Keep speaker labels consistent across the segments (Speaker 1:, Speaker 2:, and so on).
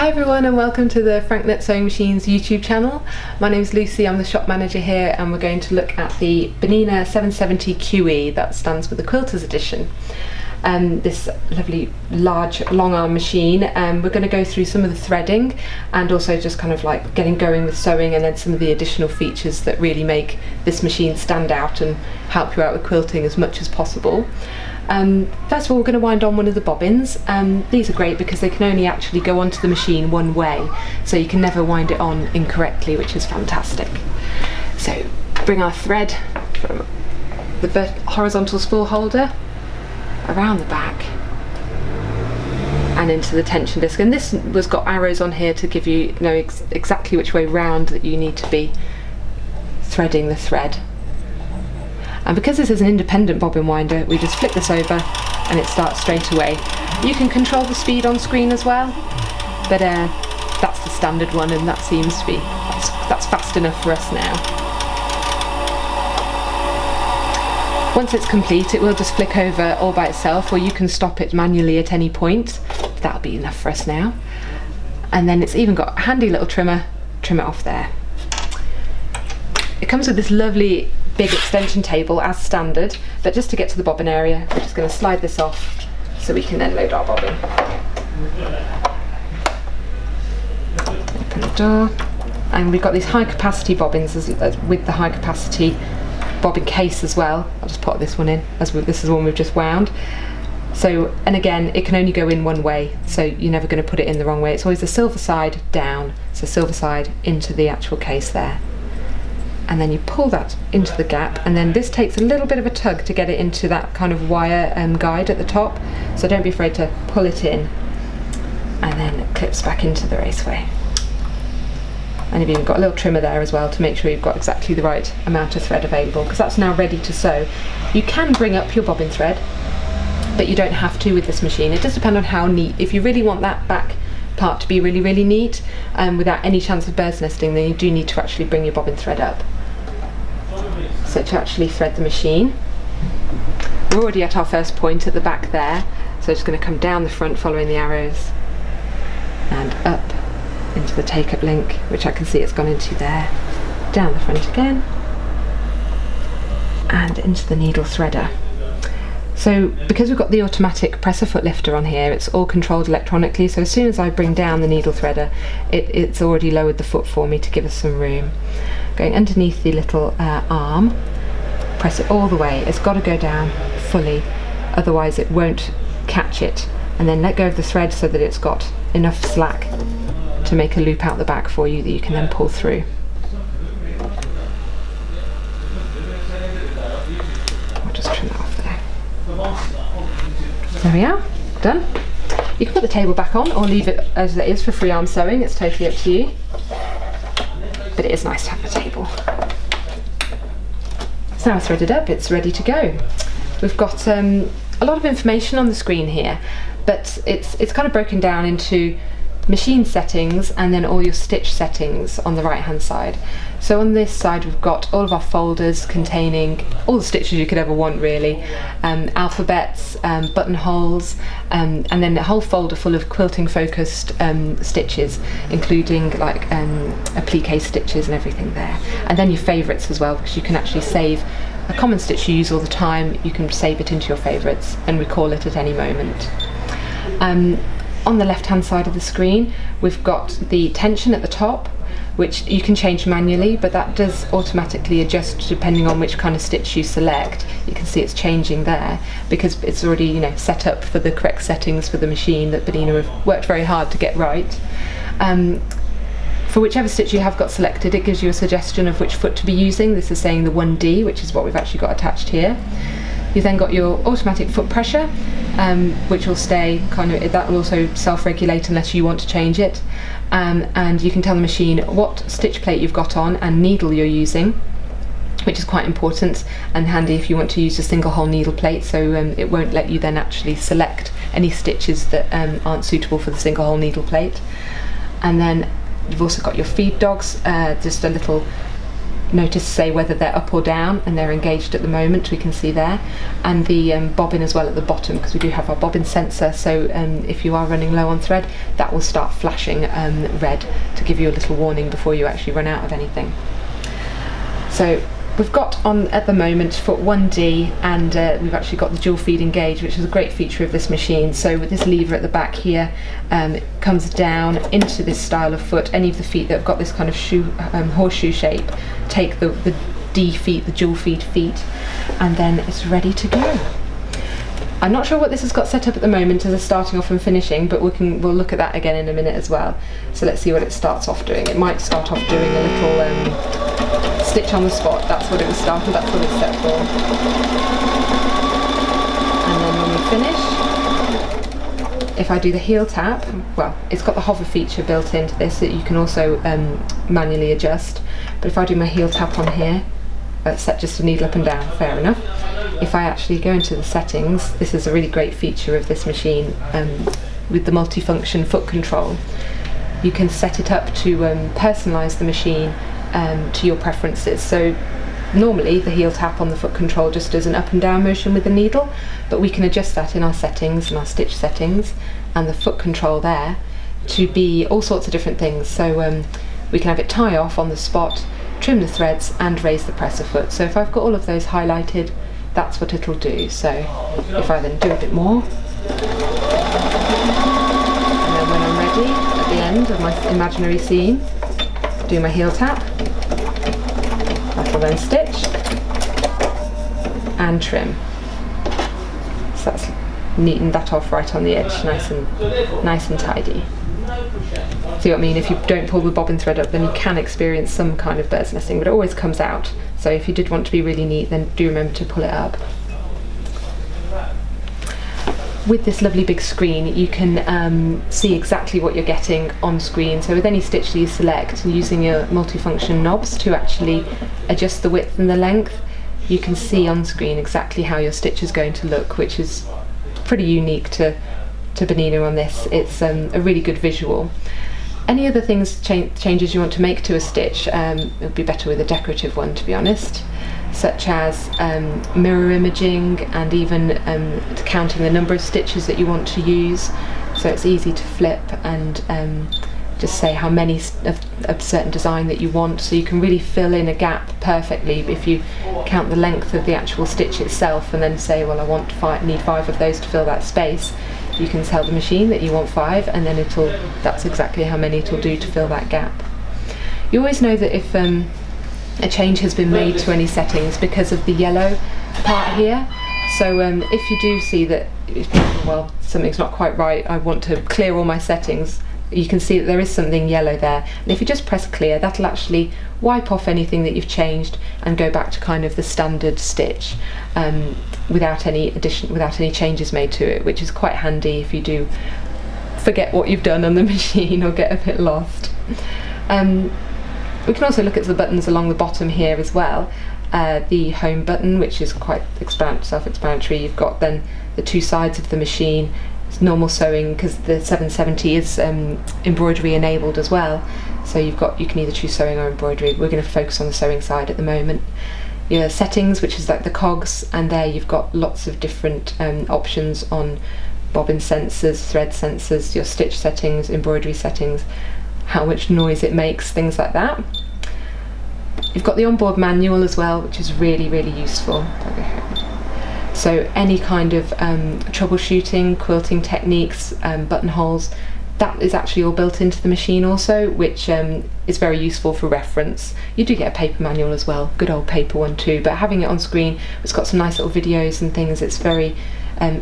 Speaker 1: Hi everyone and welcome to the Franknet Sewing Machines YouTube channel. My name is Lucy, I'm the shop manager here, and we're going to look at the Bernina 770QE, that stands for the Quilters Edition. This lovely large long arm machine. We're going to go through some of the threading and also just kind of like getting going with sewing, and then some of the additional features that really make this machine stand out and help you out with quilting as much as possible. First of all, we're going to wind on one of the bobbins. These are great because they can only actually go onto the machine one way, so you can never wind it on incorrectly, which is fantastic. So bring our thread from the horizontal spool holder around the back and into the tension disc, and this was got arrows on here to give you know exactly which way round that you need to be threading the thread. And because this is an independent bobbin winder, we just flip this over and it starts straight away. You can control the speed on screen as well, but that's the standard one, and that seems to be that's fast enough for us now. Once it's complete, it will just flick over all by itself, or you can stop it manually at any point. That'll be enough for us now. And then it's even got a handy little trimmer, trim it off there. It comes with this lovely big extension table as standard, but just to get to the bobbin area, we're just going to slide this off so we can then load our bobbin. Open the door, and we've got these high capacity bobbins with the high capacity bobbin case as well. I'll just put this one in, as this is the one we've just wound. So, and again, it can only go in one way, so you're never going to put it in the wrong way. It's always the silver side down, so silver side into the actual case there. And then you pull that into the gap, and then this takes a little bit of a tug to get it into that kind of wire guide at the top, so don't be afraid to pull it in, and then it clips back into the raceway. And you've even got a little trimmer there as well to make sure you've got exactly the right amount of thread available, because that's now ready to sew. You can bring up your bobbin thread, but you don't have to with this machine. It does depend on how neat. If you really want that back part to be really neat without any chance of bird's nesting, then you do need to actually bring your bobbin thread up. So to actually thread the machine, we're already at our first point at the back there, so just going to come down the front following the arrows and up into the take-up link, which I can see it's gone into there, down the front again and into the needle threader. So because we've got the automatic presser foot lifter on here, it's all controlled electronically, so as soon as I bring down the needle threader, it's already lowered the foot for me to give us some room. Going underneath the little arm, press it all the way. It's got to go down fully, otherwise it won't catch it, and then let go of the thread so that it's got enough slack to make a loop out the back for you that you can then pull through. I'll just trim that off there. There we are, done. You can put the table back on or leave it as it is for free arm sewing, it's totally up to you. But it is nice to have the table. It's now threaded up, it's ready to go. We've got a lot of information on the screen here, but it's kind of broken down into machine settings and then all your stitch settings on the right hand side. So on this side we've got all of our folders containing all the stitches you could ever want really, alphabets, buttonholes, and then a whole folder full of quilting focused stitches, including like applique stitches and everything there, and then your favourites as well, because you can actually save a common stitch you use all the time, you can save it into your favourites and recall it at any moment. On the left hand side of the screen we've got the tension at the top, which you can change manually, but that does automatically adjust depending on which kind of stitch you select. You can see it's changing there because it's already set up for the correct settings for the machine that Bernina have worked very hard to get right. For whichever stitch you have got selected, it gives you a suggestion of which foot to be using. This is saying the 1D, which is what we've actually got attached here. You've then got your automatic foot pressure, which will stay that will also self-regulate unless you want to change it, and you can tell the machine what stitch plate you've got on and needle you're using, which is quite important and handy if you want to use a single hole needle plate, so it won't let you then actually select any stitches that aren't suitable for the single hole needle plate. And then you've also got your feed dogs, just a little notice, say, whether they're up or down, and they're engaged at the moment, we can see there, and the bobbin as well at the bottom, because we do have our bobbin sensor, so if you are running low on thread, that will start flashing red to give you a little warning before you actually run out of anything. So we've got on at the moment foot 1D, and we've actually got the dual feed engaged, which is a great feature of this machine. So with this lever at the back here, it comes down into this style of foot. Any of the feet that have got this kind of horseshoe shape take the D feet, the dual feed feet, and then it's ready to go. I'm not sure what this has got set up at the moment as a starting off and finishing, but we'll look at that again in a minute as well. So let's see what it starts off doing. It might start off doing a little stitch on the spot. That's what it was started, that's what it's set for. And then when we finish, if I do the heel tap, well, it's got the hover feature built into this that you can also manually adjust. But if I do my heel tap on here, that's set just to needle up and down, fair enough. If I actually go into the settings, this is a really great feature of this machine with the multifunction foot control. You can set it up to personalise the machine to your preferences. So normally the heel tap on the foot control just does an up and down motion with the needle, but we can adjust that in our settings and our stitch settings and the foot control there to be all sorts of different things. So we can have it tie off on the spot, trim the threads and raise the presser foot. So if I've got all of those highlighted, that's what it'll do. So if I then do a bit more, and then when I'm ready at the end of my imaginary scene, do my heel tap, that'll then stitch and trim. So that's neatened that off right on the edge, nice and tidy. See what I mean? If you don't pull the bobbin thread up, then you can experience some kind of bird's nesting, but it always comes out. So if you did want to be really neat, then do remember to pull it up. With this lovely big screen, you can see exactly what you're getting on screen. So with any stitch that you select, using your multifunction knobs to actually adjust the width and the length, you can see on screen exactly how your stitch is going to look, which is pretty unique to Bernina on this. It's a really good visual. Any other things, changes you want to make to a stitch, it would be better with a decorative one, to be honest, such as mirror imaging and even counting the number of stitches that you want to use. So it's easy to flip and just say how many of a certain design that you want, so you can really fill in a gap perfectly. If you count the length of the actual stitch itself and then say, well, I need 5 of those to fill that space, you can tell the machine that you want 5, and then that's exactly how many it'll do to fill that gap. You always know that if a change has been made to any settings because of the yellow part here. So if you do see that, well, something's not quite right, I want to clear all my settings, you can see that there is something yellow there, and if you just press clear, that'll actually wipe off anything that you've changed and go back to kind of the standard stitch without any changes made to it, which is quite handy if you do forget what you've done on the machine or get a bit lost. We can also look at the buttons along the bottom here as well. The home button, which is quite self-explanatory. You've got then the 2 sides of the machine. It's normal sewing, because the 770 is embroidery enabled as well. So you can either choose sewing or embroidery. We're going to focus on the sewing side at the moment. Your settings, which is like the cogs, and there you've got lots of different options on bobbin sensors, thread sensors, your stitch settings, embroidery settings, how much noise it makes, things like that. You've got the onboard manual as well, which is really, really useful. So any kind of troubleshooting, quilting techniques, buttonholes, that is actually all built into the machine also, which is very useful for reference. You do get a paper manual as well, good old paper one too, but having it on screen, it's got some nice little videos and things. It's very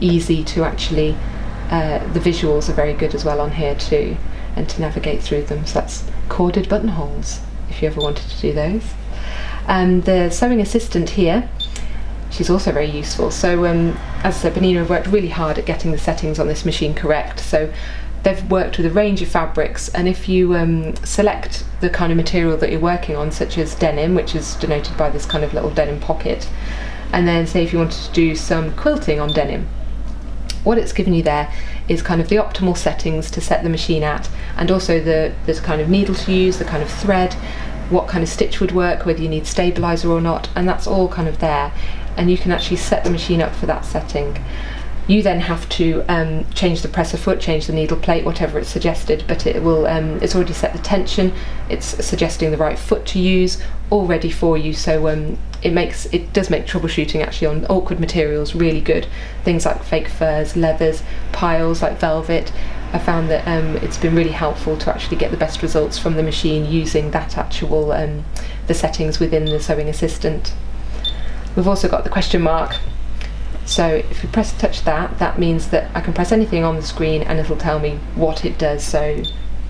Speaker 1: easy to actually, the visuals are very good as well on here too, and to navigate through them. So that's corded buttonholes, if you ever wanted to do those. The sewing assistant here, she's also very useful. So as I said, Bernina have worked really hard at getting the settings on this machine correct. So they've worked with a range of fabrics, and if you select the kind of material that you're working on, such as denim, which is denoted by this kind of little denim pocket, and then say if you wanted to do some quilting on denim, what it's given you there is kind of the optimal settings to set the machine at, and also the kind of needle to use, the kind of thread, what kind of stitch would work, whether you need stabilizer or not, and that's all kind of there, and you can actually set the machine up for that setting. You then have to change the presser foot, change the needle plate, whatever it's suggested, but it will, it's already set the tension, it's suggesting the right foot to use, all ready for you, so it does make troubleshooting actually on awkward materials really good. Things like fake furs, leathers, piles like velvet. I found that it's been really helpful to actually get the best results from the machine using that actual, the settings within the sewing assistant. We've also got the question mark. So if we touch that, that means that I can press anything on the screen and it'll tell me what it does. So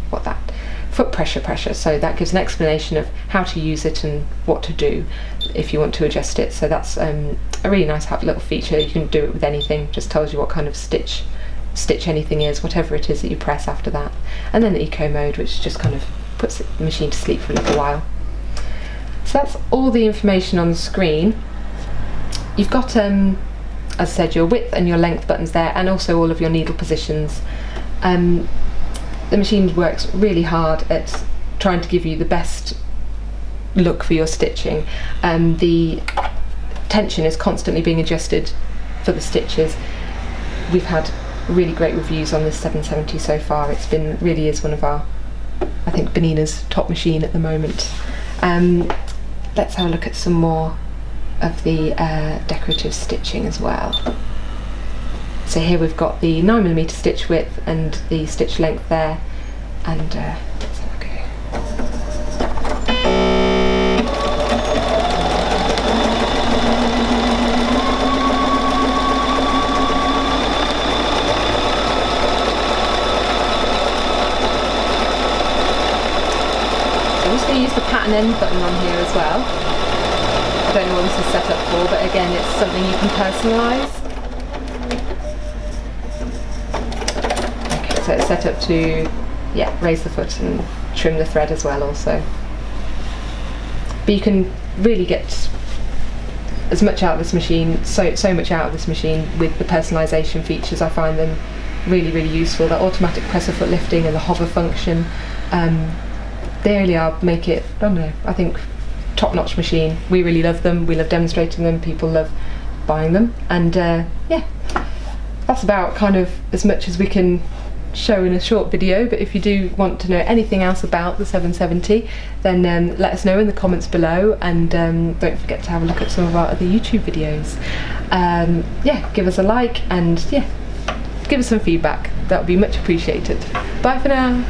Speaker 1: what that foot pressure, so that gives an explanation of how to use it and what to do if you want to adjust it. So that's a really nice little feature. You can do it with anything, just tells you what kind of stitch anything is, whatever it is that you press after that. And then the eco mode, which just kind of puts the machine to sleep for a little while. So that's all the information on the screen. You've got as I said, your width and your length buttons there, and also all of your needle positions. The machine works really hard at trying to give you the best look for your stitching. The tension is constantly being adjusted for the stitches. We've had really great reviews on this 770 so far. It's been really is one of our, I think, Bernina's top machine at the moment. Let's have a look at some more of the decorative stitching as well. So here we've got the 9mm stitch width and the stitch length there, and let's have a go. So I'm just going to use the pattern end button on here as well. I don't know what this is set up for, but again, it's something you can personalise. Okay, so it's set up to, raise the foot and trim the thread as well also. But you can really get as much out of this machine, so much out of this machine with the personalisation features. I find them really, really useful. The automatic presser foot lifting and the hover function, they really are, make it, I don't know, I think, top-notch machine. We really love them, we love demonstrating them, people love buying them, and that's about kind of as much as we can show in a short video. But if you do want to know anything else about the 770, then let us know in the comments below, and don't forget to have a look at some of our other YouTube videos. Give us a like, and give us some feedback, that would be much appreciated. Bye for now.